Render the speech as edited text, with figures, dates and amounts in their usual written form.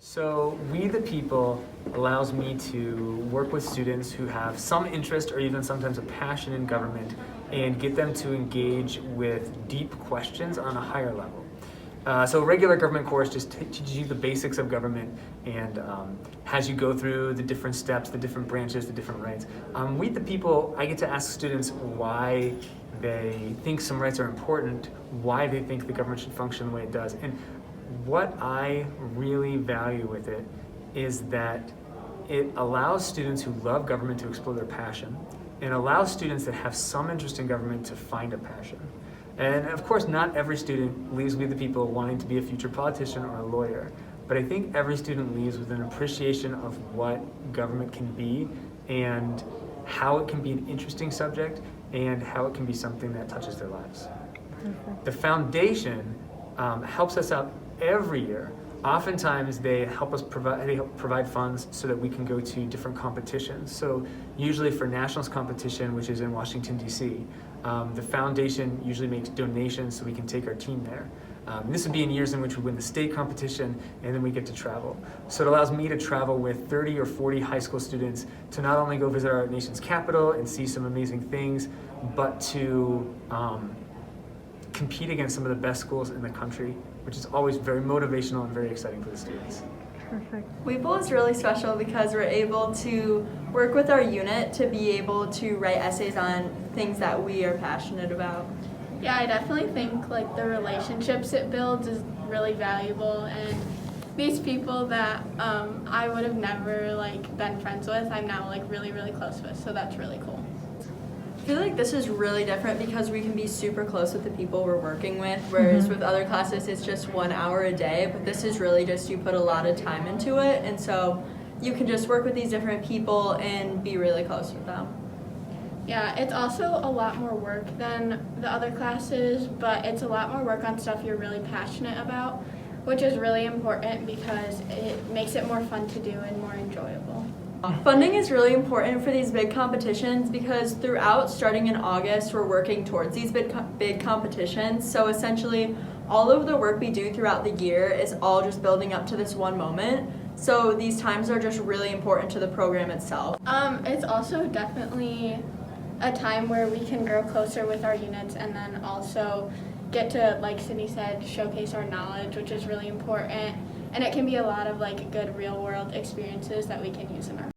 So We the People allows me to work with students who have some interest or even sometimes a passion in government and get them to engage with deep questions on a higher level. So a regular government course just teaches you the basics of government and has you go through the different steps, the different branches, the different rights. We the People, I get to ask students why they think some rights are important, why they think the government should function the way it does. And what I really value with it is that it allows students who love government to explore their passion and allows students that have some interest in government to find a passion. And of course, not every student leaves We the People wanting to be a future politician or a lawyer, but I think every student leaves with an appreciation of what government can be and how it can be an interesting subject and how it can be something that touches their lives. The foundation helps us out every year. Oftentimes they help provide funds so that we can go to different competitions. So usually for nationals competition, which is in Washington, D.C., the foundation usually makes donations so we can take our team there. This would be in years in which we win the state competition and then we get to travel. So it allows me to travel with 30 or 40 high school students to not only go visit our nation's capital and see some amazing things, but to compete against some of the best schools in the country, which is always very motivational and very exciting for the students. Perfect. Weeple is really special because we're able to work with our unit to be able to write essays on things that we are passionate about. Yeah, I definitely think like the relationships it builds is really valuable, and these people that I would have never been friends with, I'm now really close with, so that's really cool. I feel like this is really different because we can be super close with the people we're working with, whereas with other classes it's just 1 hour a day, but this is really just you put a lot of time into it, and so you can just work with these different people and be really close with them. Yeah, it's also a lot more work than the other classes, but it's a lot more work on stuff you're really passionate about, which is really important because it makes it more fun to do and more enjoyable. Funding is really important for these big competitions because throughout, starting in August, we're working towards these big competitions. So essentially, all of the work we do throughout the year is all just building up to this one moment. So these times are just really important to the program itself. It's also definitely a time where we can grow closer with our units and then also get to, like Sydney said, showcase our knowledge, which is really important. And it can be a lot of good real world experiences that we can use in our